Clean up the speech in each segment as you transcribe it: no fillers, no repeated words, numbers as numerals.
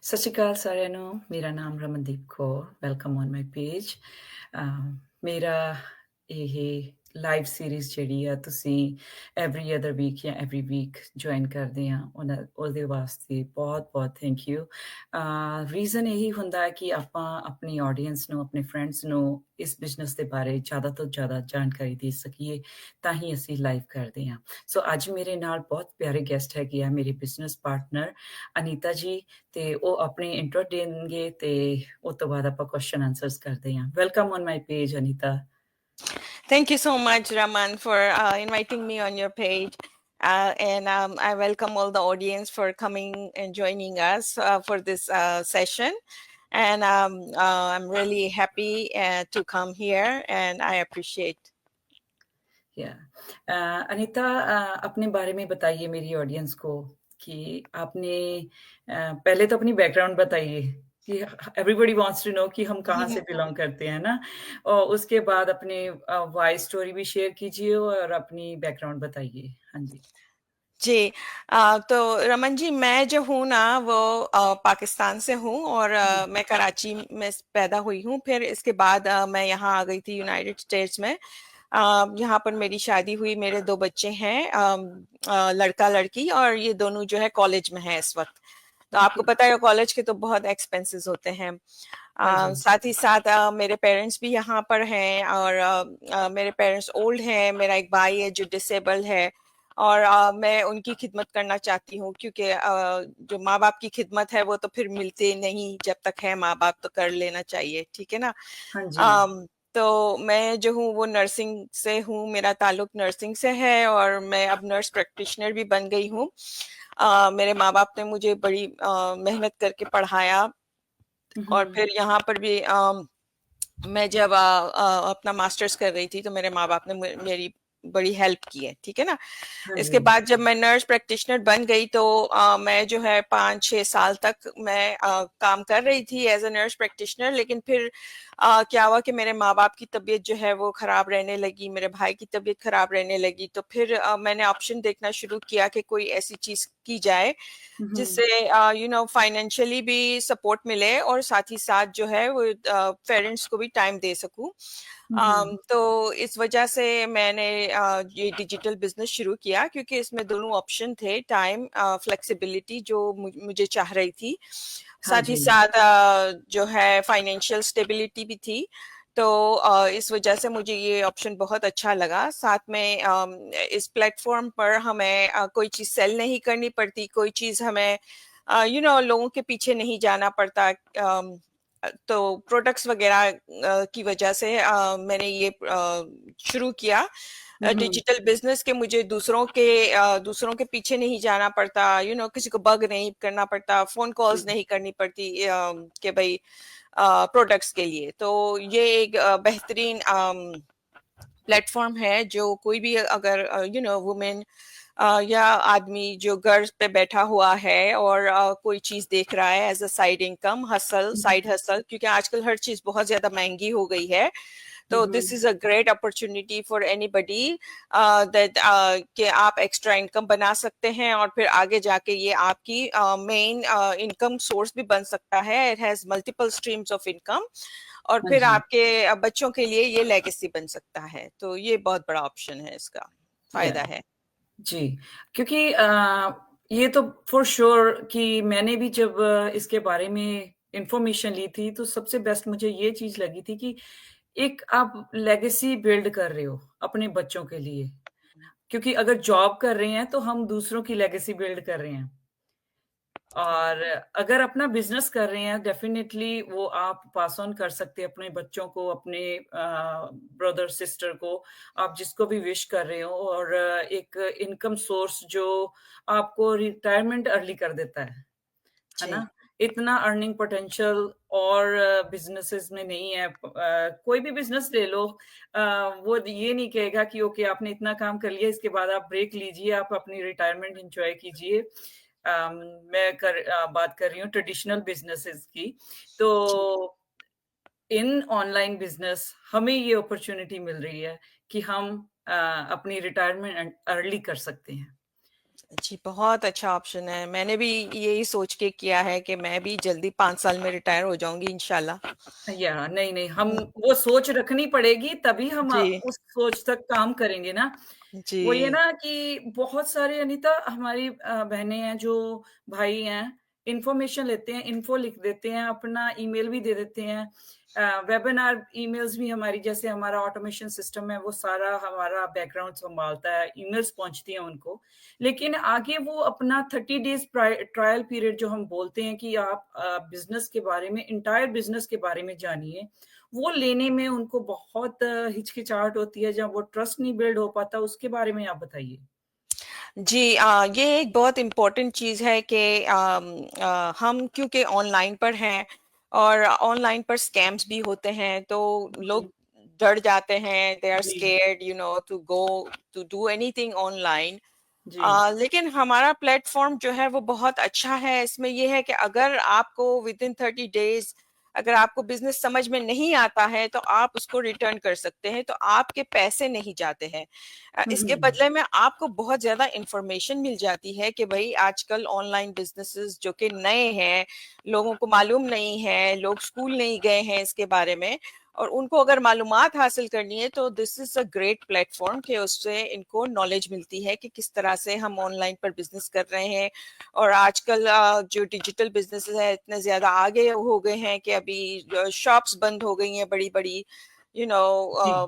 ਸਤਿ ਸ਼੍ਰੀ ਅਕਾਲ ਸਾਰਿਆਂ ਨੂੰ। ਮੇਰਾ ਨਾਮ Ramandeep Kaur, welcome on my page. ਮੇਰਾ ਇਹ ਲਾਈਵ ਸੀਰੀਜ਼ ਜਿਹੜੀ ਆ ਤੁਸੀਂ ਐਵਰੀ ਅਦਰ ਵੀਕ ਜਾਂ ਐਵਰੀ ਵੀਕ ਜੁਆਇਨ ਕਰਦੇ ਆ ਉਹਦੇ ਵਾਸਤੇ ਬਹੁਤ-ਬਹੁਤ ਥੈਂਕ ਯੂ। ਰੀਜ਼ਨ ਇਹੀ ਹੁੰਦਾ ਹੈ ਕਿ ਆਪਾਂ ਆਪਣੀ ਆਡੀਅנס ਨੂੰ, ਆਪਣੇ ਫਰੈਂਡਸ ਨੂੰ ਇਸ ਬਿਜ਼ਨਸ ਦੇ ਬਾਰੇ ਜ਼ਿਆਦਾ ਤੋਂ ਜ਼ਿਆਦਾ ਜਾਣਕਾਰੀ ਦੇ ਸਕੀਏ, ਤਾਂ ਹੀ ਅਸੀਂ ਲਾਈਵ ਕਰਦੇ ਹਾਂ। ਸੋ ਅੱਜ ਮੇਰੇ ਨਾਲ ਬਹੁਤ ਪਿਆਰੇ ਗੈਸਟ ਹੈਗੇ ਆ, ਮੇਰੇ ਬਿਜ਼ਨਸ ਪਾਰਟਨਰ ਅਨੀਤਾ ਜੀ, ਤੇ ਉਹ ਆਪਣੀ ਇੰਟਰੋ ਦੇਣਗੇ ਤੇ ਉਸ ਤੋਂ ਬਾਅਦ ਆਪਾਂ ਕੁਐਸਚਨ ਆਨਸਰਸ ਕਰਦੇ ਹਾਂ। Welcome on my page Anita. Thank you so much, Raman, for inviting me on your page. And I welcome all the audience for coming and joining us for this session. And I'm really happy to come here, and I appreciate. या अनीता, अपने बारे में बताइए मेरी audience को कि आपने पहले तो अपनी बैकग्राउंड बताइए कि एवरीबॉडी वांट्स टू नो कि हम कहाँ से बिलोंग करते हैं ना, और उसके बाद अपने वाई स्टोरी भी शेयर कीजिए और अपनी बैकग्राउंड बताइए। हाँ जी। जी। तो रमन जी, मैं जो हूँ ना वो पाकिस्तान से हूँ और मैं कराची में पैदा हुई हूँ। फिर इसके बाद मैं यहाँ आ गई थी यूनाइटेड स्टेट्स में। यहाँ पर मेरी शादी हुई, मेरे 2 बच्चे हैं, लड़का लड़की, और ये दोनों जो है कॉलेज में है इस वक्त। तो आपको ओके। पता है कॉलेज के तो बहुत एक्सपेंसेस होते हैं। हाँ जी। साथ ही साथ मेरे पेरेंट्स भी यहाँ पर हैं, और मेरे पेरेंट्स ओल्ड हैं। मेरा एक भाई है जो डिसेबल्ड है, और मैं उनकी खिदमत करना चाहती हूँ, क्योंकि जो माँ बाप की खिदमत है वो तो फिर मिलते नहीं, जब तक है माँ बाप तो कर लेना चाहिए, ठीक है ना। हाँ जी। तो मैं जो हूँ वो नर्सिंग से हूँ, मेरा ताल्लुक नर्सिंग से है, और मैं अब नर्स प्रैक्टिशनर भी बन गई हूँ। मेरे माँ बाप ने मुझे बड़ी मेहनत करके पढ़ाया, और फिर यहाँ पर भी मैं जब अपना मास्टर्स कर रही थी तो मेरे माँ बाप ने मेरी बड़ी हेल्प की है, ठीक है ना। हाँ इसके जी। बाद जब मैं नर्स प्रैक्टिशनर बन गई तो मैं जो है 5-6 साल तक मैं काम कर रही थी एज अ नर्स प्रैक्टिशनर। लेकिन फिर क्या हुआ कि मेरे माँ बाप की तबीयत जो है वो खराब रहने लगी, मेरे भाई की तबीयत खराब रहने लगी। तो फिर मैंने ऑप्शन देखना शुरू किया कि कोई ऐसी चीज की जाए जिससे फाइनेंशियली भी सपोर्ट मिले, और साथ ही साथ जो है वो पेरेंट्स को भी टाइम दे सकूं। तो इस वजह से मैंने ये डिजिटल बिजनेस शुरू किया, क्योंकि इसमें दोनों ऑप्शन थे, टाइम, फ्लेक्सिबिलिटी जो मुझे चाह रही थी, हाँ साथ ही जी। साथ जो है फाइनेंशियल स्टेबिलिटी भी थी। तो इस वजह से मुझे ये ऑप्शन बहुत अच्छा लगा। साथ में इस प्लेटफॉर्म पर हमें कोई चीज सेल नहीं करनी पड़ती, कोई चीज हमें लोगों के पीछे नहीं जाना पड़ता। तो प्रोडक्ट्स वगैरह की वजह से मैंने ये शुरू किया डिजिटल बिजनेस के। मुझे दूसरों के पीछे नहीं जाना पड़ता, किसी को बग नहीं करना पड़ता, फोन कॉल्स नहीं करनी पड़ती कि भाई प्रोडक्ट्स के लिए। तो ये एक बेहतरीन प्लेटफॉर्म है, जो कोई भी अगर वुमेन या आदमी जो घर पे बैठा हुआ है और कोई चीज देख रहा है as a side income, hustle, side hustle, क्योंकि आजकल हर चीज बहुत ज्यादा महंगी हो गई है। तो this is a great opportunity for anybody that कि आप एक्स्ट्रा इनकम बना सकते हैं, और फिर आगे जाके ये आपकी मेन इनकम सोर्स भी बन सकता है। It has multiple streams of income, और हाँ फिर जी। आपके बच्चों के लिए ये लेगेसी बन सकता है। तो ये बहुत बड़ा ऑप्शन है, इसका या फायदा है। जी, क्योंकि ये तो फॉर श्योर कि मैंने भी जब इसके बारे में इन्फॉर्मेशन ली थी, तो सबसे बेस्ट मुझे ये चीज़ लगी थी कि एक आप लेगेसी बिल्ड कर रहे हो अपने बच्चों के लिए। क्योंकि अगर जॉब कर रहे हैं, तो हम दूसरों की लेगेसी बिल्ड कर रहे हैं। और अगर अपना बिज़नेस कर रहे हैं, डेफ़िनिटली वो आप पास ऑन कर सकते हैं अपने बच्चों को, अपने ब्रदर, सिस्टर को, आप जिसको भी विश कर रहे हो, और एक इनकम सोर्स जो आपको रिटायरमेंट अर्ली कर देता है जी। ना? इतना अर्निंग पोटेंशियल और बिज़नेसेस में नहीं है। कोई भी बिज़नेस ले लो, वो ये नहीं कहेगा कि ओके आपने इतना काम कर लिया, इसके बाद आप ब्रेक लीजिए, आप अपनी रिटायरमेंट एन्जॉय कीजिए। अम, बात कर रही हूँ ट्रेडिशनल बिज़नेसेस की। तो इन ऑनलाइन बिज़नेस हमें ये अपॉर्च्युनिटी मिल रही है कि हम अपनी रिटायरमेंट अर्ली कर सकते हैं। जी, बहुत अच्छा ऑप्शन है। मैंने भी यही सोच के किया है कि मैं भी जल्दी 5 साल में रिटायर हो जाऊँगी इंशाल्लाह। या नहीं, नहीं, हम हुँ, वो सोच रखनी पड़ेगी तभी हम जी, उस सोच तक काम करेंगे ना। वो ये जी, ना कि बहुत सारे अनीता हमारी बहनें हैं जो भाई हैं, इन्फॉर्मेशन लेते हैं, इन्फो लिख देते हैं, अपना ईमेल भी दे देते हैं। वेबिनार ईमेल्स भी हमारी जैसे हमारा ऑटोमेशन सिस्टम है, वो सारा हमारा बैकग्राउंड सँभालता है, ईमेल्स पहुँचती हैं उनको। लेकिन आगे वो अपना 30 डेज़ ट्रायल पीरियड जो हम बोलते हैं कि आप बिज़नेस के बारे में, एंटायर बिज़नेस के बारे में जानिए, वो लेने में उनको बहुत हिचकिचाहट होती है, जब वो ट्रस्ट नहीं बिल्ड हो पाता, उसके बारे में आप बताइए? जी, ये एक बहुत इम्पोर्टेंट चीज़ है कि हम क्योंकि ऑनलाइन पर हैं और ऑनलाइन पर स्कैम्स भी होते हैं, तो जी, लोग डर जाते हैं, दे आर जी, scared to go to do anything online. जी। लेकिन हमारा प्लेटफ़ॉर्म जो है वो बहुत अच्छा है। इसमें ये है कि अगर आपको विदिन 30 डेज़ अगर आपको बिज़नेस समझ में नहीं आता है, तो आप उसको रिटर्न कर सकते हैं, तो आपके पैसे नहीं जाते हैं। हुँ, इसके हुँ। बदले में आपको बहुत ज़्यादा इन्फॉर्मेशन मिल जाती है कि भई आजकल ऑनलाइन बिज़नेसेस जो कि नए हैं, लोगों को मालूम नहीं है, लोग स्कूल नहीं गए हैं इसके बारे में और उनको अगर मालूमात हासिल करनी है तो this is a great platform कि उससे इनको नॉलेज मिलती है कि किस तरह से हम ऑनलाइन पर बिज़नेस कर रहे हैं। और आजकल जो डिजिटल बिज़नेसेस हैं इतने ज़्यादा आगे हो गए हैं कि अभी शॉप्स बंद हो गई हैं बड़ी-बड़ी, यू नो जी,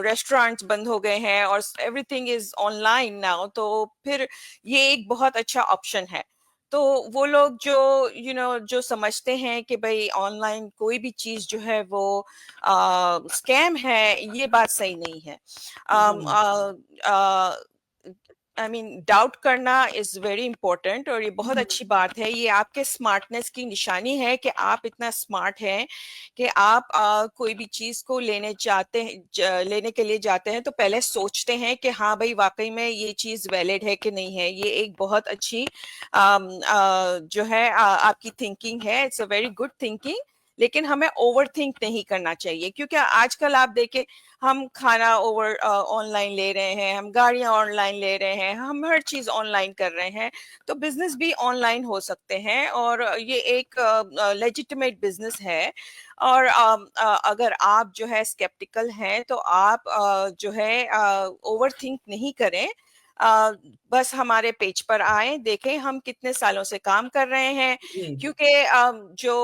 रेस्टोरेंट्स बंद हो गए हैं और एवरीथिंग इज़ ऑनलाइन नाउ, तो फिर ये एक बहुत अच्छा ऑप्शन है। तो वो लोग जो जो समझते हैं कि भई ऑनलाइन कोई भी चीज़ जो है वो स्कैम है, ये बात सही नहीं है। जी, अम, अ अ, आई मीन डाउट करना इज़ वेरी इम्पोर्टेंट और ये बहुत हुँ, अच्छी बात है। ये आपके स्मार्टनेस की निशानी है कि आप इतना स्मार्ट हैं कि आप कोई भी चीज़ को लेने के लिए जाते हैं तो पहले सोचते हैं कि हाँ भाई वाक़ई में ये चीज़ वैलिड है कि नहीं है। ये एक बहुत अच्छी जो है आपकी थिंकिंग है, it's a very good thinking. लेकिन हमें ओवरथिंक नहीं करना चाहिए क्योंकि आजकल आप देखें हम खाना ऑनलाइन ले रहे हैं, हम गाड़ियाँ ऑनलाइन ले रहे हैं, हम हर चीज़ ऑनलाइन कर रहे हैं, तो बिज़नेस भी ऑनलाइन हो सकते हैं और ये एक लेजिटिमेट बिज़नेस है। और अगर आप जो है स्केप्टिकल हैं, तो आप जो है ओवरथिंक नहीं करें। अ, बस हमारे पेज पर आएँ, देखें हम कितने सालों से काम कर रहे हैं जी, क्योंकि जो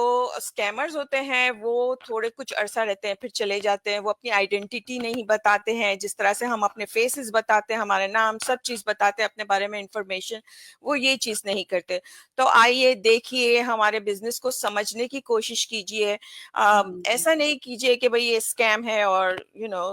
स्कैमर्स होते हैं वो थोड़े कुछ अरसा रहते हैं फिर चले जाते हैं। वो अपनी आइडेंटिटी नहीं बताते हैं, जिस तरह से हम अपने फेसेस बताते हैं, हमारे नाम सब चीज़ बताते हैं अपने बारे में इन्फॉर्मेशन, वो ये चीज़ नहीं करते। तो आइए देखिए, हमारे बिज़नेस को समझने की कोशिश कीजिए। हुँ, ऐसा नहीं कीजिए कि भई ये स्कैम है और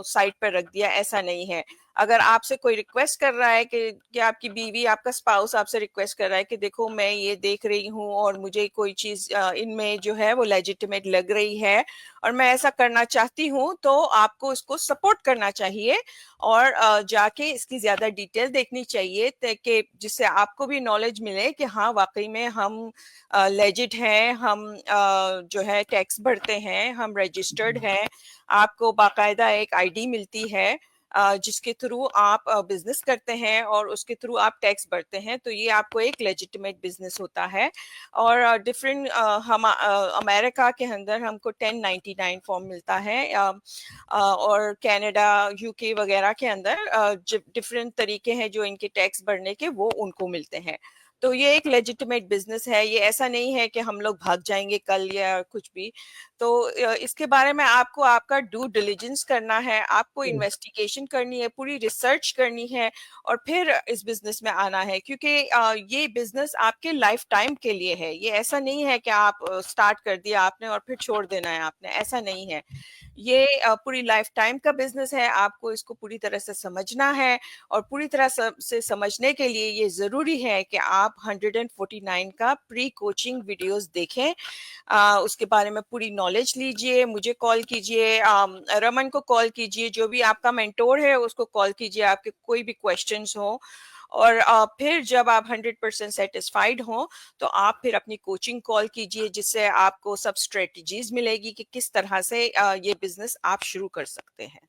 साइड पर रख दिया, ऐसा नहीं है। अगर आपसे कोई रिक्वेस्ट कर रहा है कि आपकी बीवी, आपका स्पाउस आपसे रिक्वेस्ट कर रहा है कि देखो मैं ये देख रही हूँ और मुझे कोई चीज़ इनमें जो है वो लेजिटिमेट लग रही है और मैं ऐसा करना चाहती हूँ, तो आपको इसको सपोर्ट करना चाहिए और जाके इसकी ज़्यादा डिटेल देखनी चाहिए ताकि जिससे आपको भी नॉलेज मिले कि हाँ, वाक़ई में हम लेजिट हैं, हम जो है टैक्स भरते हैं, हम रजिस्टर्ड जी, हैं। आपको बाकायदा एक आईडी मिलती है जिसके थ्रू आप बिज़नेस करते हैं और उसके थ्रू आप टैक्स भरते हैं, तो ये आपको एक लेजिटिमेट बिज़नेस होता है। और अमेरिका के अंदर हमको 1099 फॉर्म मिलता है और कनाडा, यूके वगैरह के अंदर डिफरेंट तरीके हैं जो इनके टैक्स भरने के, वो उनको मिलते हैं। तो ये एक लेजिटिमेट बिज़नेस है, ये ऐसा नहीं है कि हम लोग भाग जाएँगे कल या कुछ भी। तो इसके बारे में आपको आपका ड्यू डिलिजेंस करना है, आपको जी, इन्वेस्टिगेशन करनी है, पूरी रिसर्च करनी है और फिर इस बिज़नेस में आना है क्योंकि ये बिज़नेस आपके लाइफ टाइम के लिए है। ये ऐसा नहीं है कि आप स्टार्ट कर दिया आपने और फिर छोड़ देना है आपने, ऐसा नहीं है। ये पूरी लाइफ टाइम का बिज़नेस है, आपको इसको पूरी तरह से समझना है और पूरी तरह से समझने के लिए ये ज़रूरी है कि आप 149 का प्री कोचिंग वीडियोज़ देखें। उसके बारे में पूरी नॉलेज लीजिए, मुझे कॉल कीजिए, रमन को कॉल कीजिए, जो भी आपका मेंटोर है उसको कॉल कीजिए, आपके कोई भी क्वेश्चंस हों और फिर जब आप 100% सैटिस्फाइड हों, तो आप फिर अपनी कोचिंग कॉल कीजिए जिससे आपको सब स्ट्रेटजीज़ मिलेगी कि किस तरह से ये बिज़नेस आप शुरू कर सकते हैं।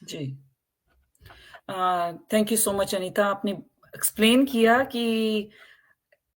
जी। Thank you so much Anita, आपने एक्सप्लेन किया कि